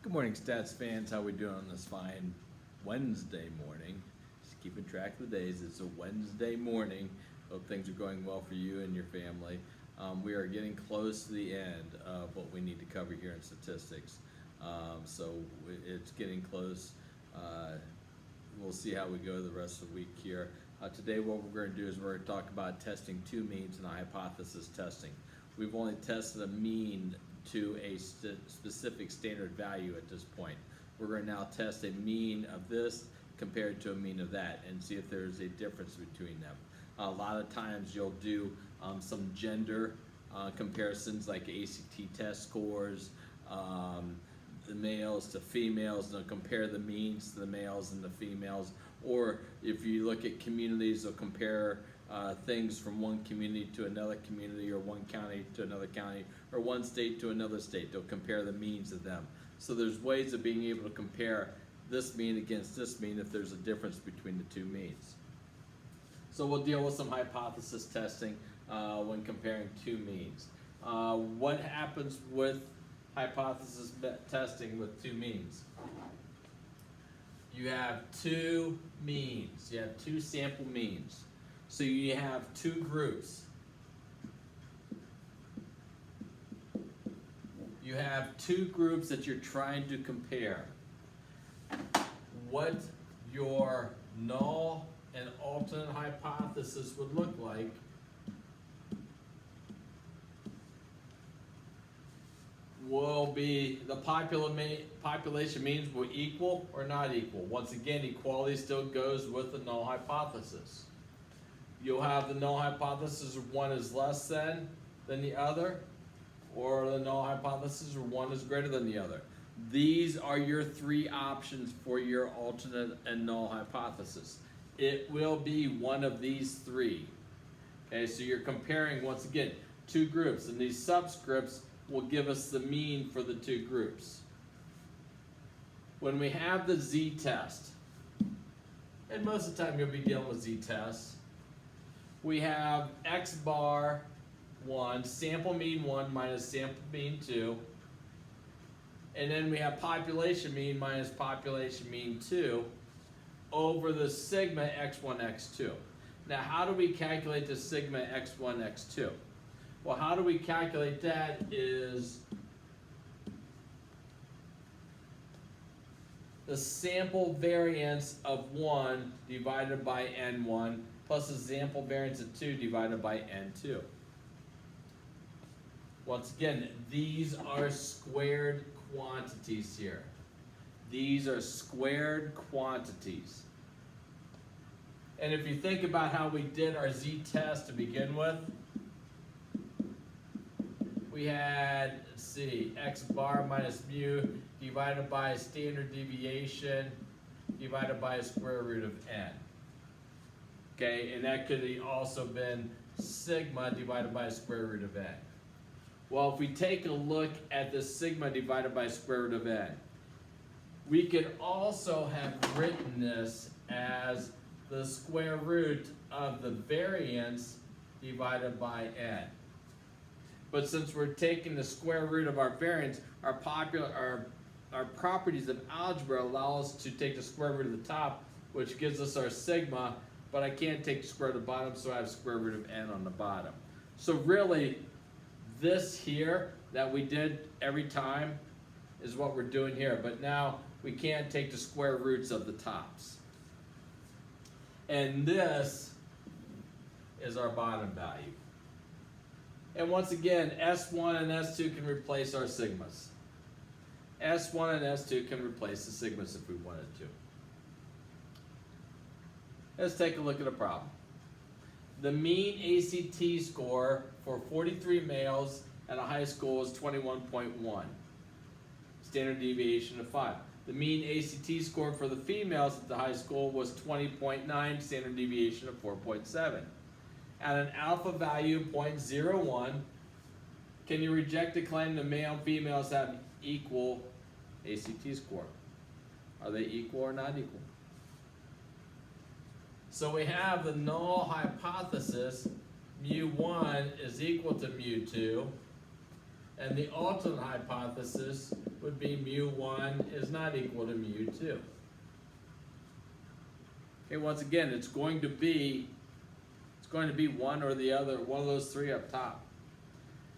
Good morning, Stats fans. How we doing on this fine Wednesday morning? Just keeping track of the days. It's a Wednesday morning. Hope things are going well for you and your family. We are getting close to the end of what we need to cover here in statistics. So it's getting close. We'll see how we go the rest of the week here. Today what we're going to do is we're going to talk about testing two means and a hypothesis testing. We've only tested a mean to a specific standard value at this point. We're going to now test a mean of this compared to a mean of that and see if there's a difference between them. A lot of times you'll do some gender comparisons like ACT test scores, the males to females, and they'll compare the means to the males and the females. Or if you look at communities, they'll compare things from one community to another community, or one county to another county, or one state to another state. They'll compare the means of them. So there's ways of being able to compare this mean against this mean if there's a difference between the two means. So we'll deal with some hypothesis testing when comparing two means. What happens with hypothesis testing with two means? You have two means. You have two sample means. So you have two groups. You have two groups that you're trying to compare. What your null and alternate hypothesis would look like will be the population means will equal or not equal. Once again, equality still goes with the null hypothesis. You'll have the null hypothesis of one is less than the other, or the null hypothesis of one is greater than the other. These are your three options for your alternate and null hypothesis. It will be one of these three. Okay, so you're comparing, once again, two groups, and these subscripts will give us the mean for the two groups. When we have the z-test, and most of the time you'll be dealing with z-tests, we have x bar 1, sample mean 1 minus sample mean 2, and then we have population mean minus population mean 2 over the sigma x1, x2. Now, how do we calculate the sigma x1, x2? Well, how do we calculate that is the sample variance of 1 divided by n1 plus the sample variance of 2 divided by n2. Once again, these are squared quantities here. These are squared quantities. And if you think about how we did our z-test to begin with, we had, let's see, x bar minus mu divided by standard deviation divided by a square root of n. Okay, and that could have also been sigma divided by a square root of n. Well, if we take a look at the sigma divided by square root of n, we could also have written this as the square root of the variance divided by n. But since we're taking the square root of our variance, our properties of algebra allow us to take the square root of the top, which gives us our sigma, but I can't take the square root of the bottom, so I have square root of n on the bottom. So really, this here that we did every time is what we're doing here, but now we can't take the square roots of the tops. And this is our bottom value. And once again, S1 and S2 can replace our sigmas. S1 and S2 can replace the sigmas if we wanted to. Let's take a look at a problem. The mean ACT score for 43 males at a high school is 21.1. Standard deviation of 5. The mean ACT score for the females at the high school was 20.9, standard deviation of 4.7. At an alpha value of 0.01, can you reject the claim that male and females have equal ACT score? Are they equal or not equal? So we have the null hypothesis, mu1 is equal to mu2, and the alternate hypothesis, would be mu1 is not equal to mu2. Okay, once again, it's going to be one or the other, one of those three up top.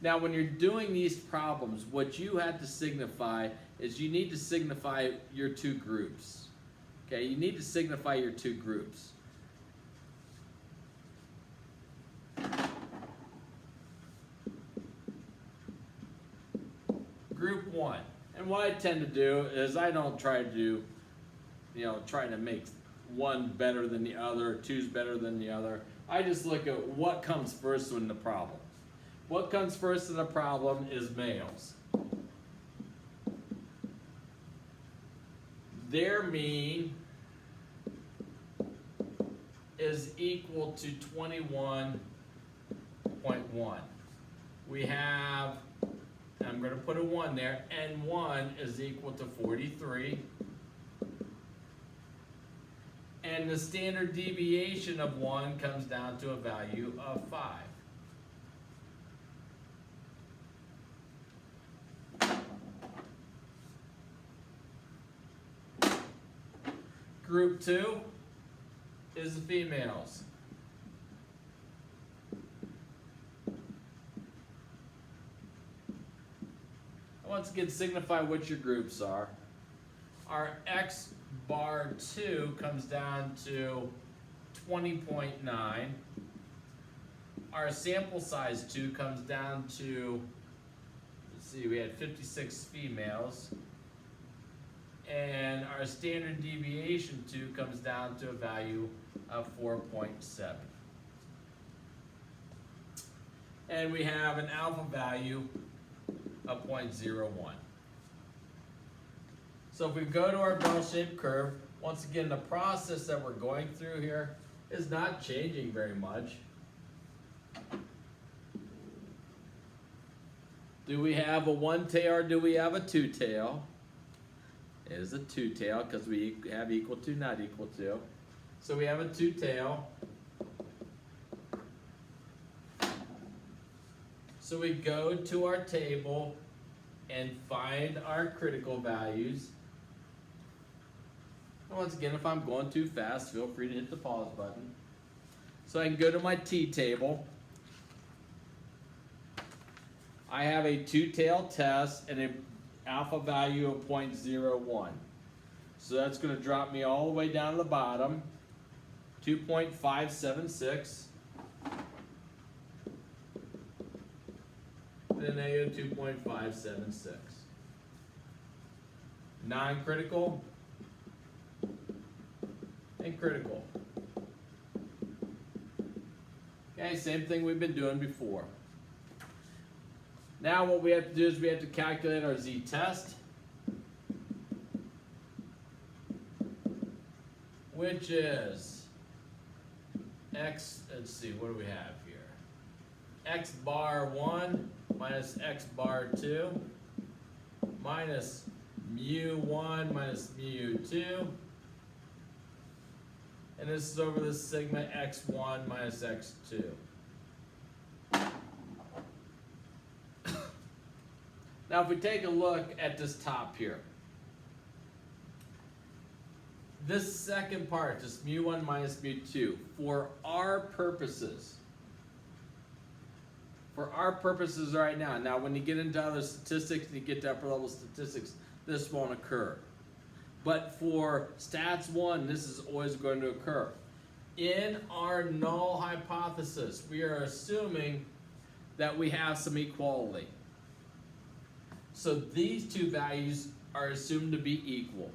Now, when you're doing these problems, what you have to signify is you need to signify your two groups. Okay, you need to signify your two groups. Group 1. And what I tend to do is I don't try to do, try to make one better than the other, two's better than the other. I just look at what comes first in the problem. What comes first in the problem is males. Their mean is equal to 21.1. We have, I'm going to put a 1 there, and 1 is equal to 43. And the standard deviation of 1 comes down to a value of 5. Group 2 is the females. Once again, signify what your groups are. Our X bar 2 comes down to 20.9. Our sample size 2 comes down to, let's see, we had 56 females. And our standard deviation 2 comes down to a value of 4.7. And we have an alpha value of 0.01. So if we go to our bell-shaped curve, once again, the process that we're going through here is not changing very much. Do we have a one-tail or do we have a two-tail? It is a two-tail because we have equal to, not equal to. So we have a two-tail. So we go to our table and find our critical values. And once again, if I'm going too fast, feel free to hit the pause button. So I can go to my t-table. I have a two-tail test and an alpha value of 0.01. So that's going to drop me all the way down to the bottom, 2.576. Then negative 2.576. Non-critical and critical. Okay, same thing we've been doing before. Now what we have to do is we have to calculate our z-test, which is x, let's see, what do we have here? X bar 1 minus x bar 2 minus mu 1 minus mu 2. And this is over the sigma x1 minus x2. Now if we take a look at this top here, this second part, this mu1 minus mu2, for our purposes right now. Now when you get into other statistics and you get to upper level statistics, this won't occur. But for stats 1, this is always going to occur. In our null hypothesis, we are assuming that we have some equality. So these two values are assumed to be equal.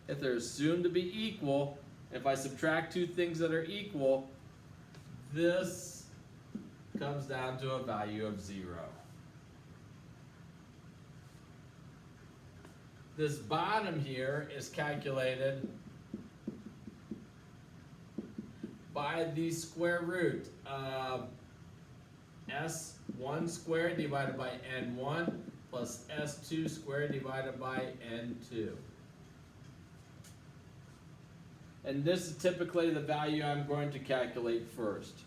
If they're assumed to be equal, if I subtract two things that are equal, this comes down to a value of 0. This bottom here is calculated by the square root of S1 squared divided by N1 plus S2 squared divided by N2. And this is typically the value I'm going to calculate first.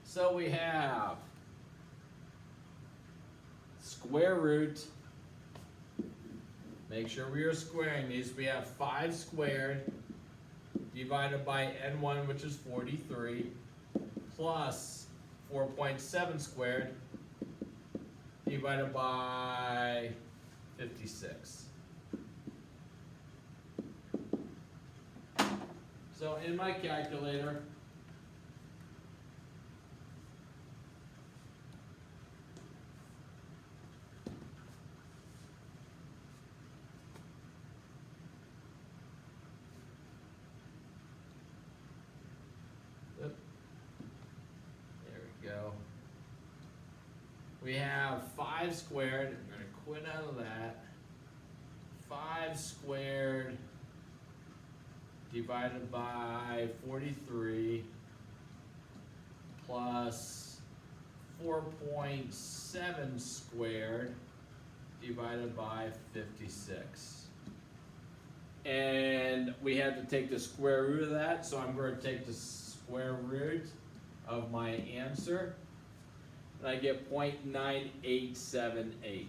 So we have square root. Make sure we are squaring these. We have 5 squared divided by n1, which is 43, plus 4.7 squared divided by 56. So in my calculator, we have 5 squared, I'm going to quit out of that, 5 squared divided by 43 plus 4.7 squared divided by 56. And we have to take the square root of that, so I'm going to take the square root of my answer. And I get 0.9878.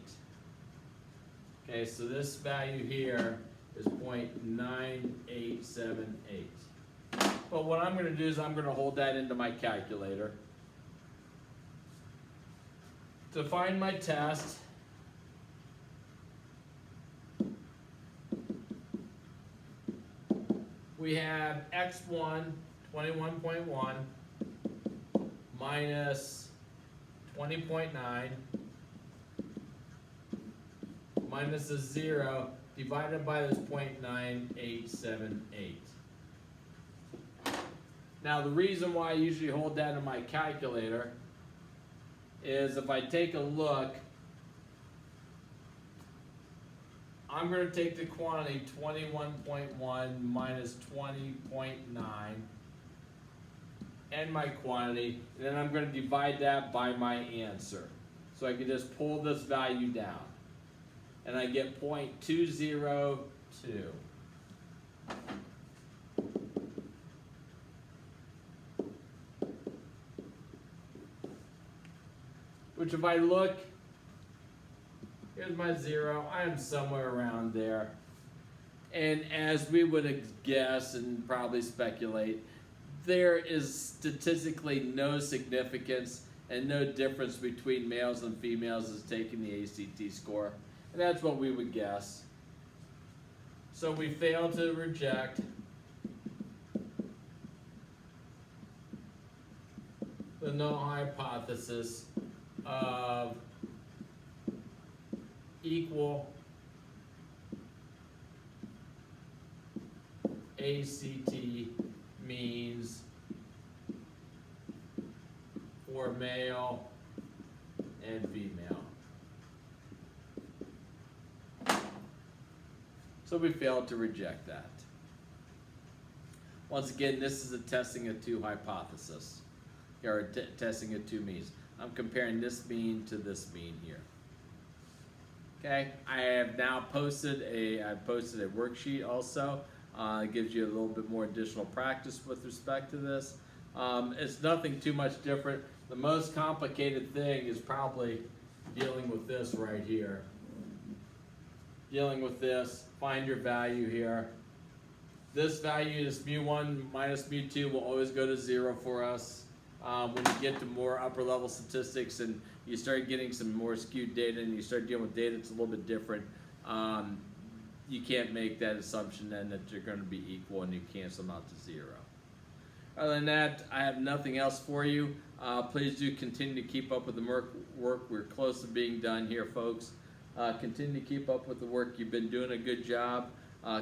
Okay, so this value here is 0.9878. But what I'm going to do is I'm going to hold that into my calculator. To find my test, we have x1, 21.1, minus 20.9 minus a 0 divided by this 0.9878. Now the reason why I usually hold that in my calculator is if I take a look, I'm going to take the quantity 21.1 minus 20.9 and my quantity, and then I'm going to divide that by my answer. So I can just pull this value down. And I get 0.202. Which if I look, here's my 0, I am somewhere around there. And as we would guess and probably speculate, there is statistically no significance and no difference between males and females as taking the ACT score. And that's what we would guess. So we fail to reject. The null hypothesis of equal ACT means for male and female. So we failed to reject that. Once again, this is a testing of 2 hypothesis, or testing of 2 means. I'm comparing this mean to this mean here. Okay, I have now posted a worksheet also. It gives you a little bit more additional practice with respect to this. It's nothing too much different. The most complicated thing is probably dealing with this right here. Dealing with this, find your value here. This value is mu1 minus mu2 will always go to 0 for us. When you get to more upper level statistics and you start getting some more skewed data and you start dealing with data that's a little bit different, you can't make that assumption then that they're going to be equal and you cancel them out to 0. Other than that, I have nothing else for you. Please do continue to keep up with the work. We're close to being done here, folks. Continue to keep up with the work. You've been doing a good job.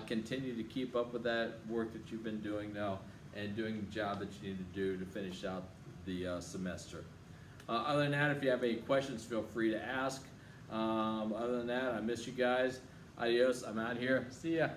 Continue to keep up with that work that you've been doing now and doing the job that you need to do to finish out the semester. Other than that, if you have any questions, feel free to ask. Other than that, I miss you guys. Adios. I'm out here. See ya.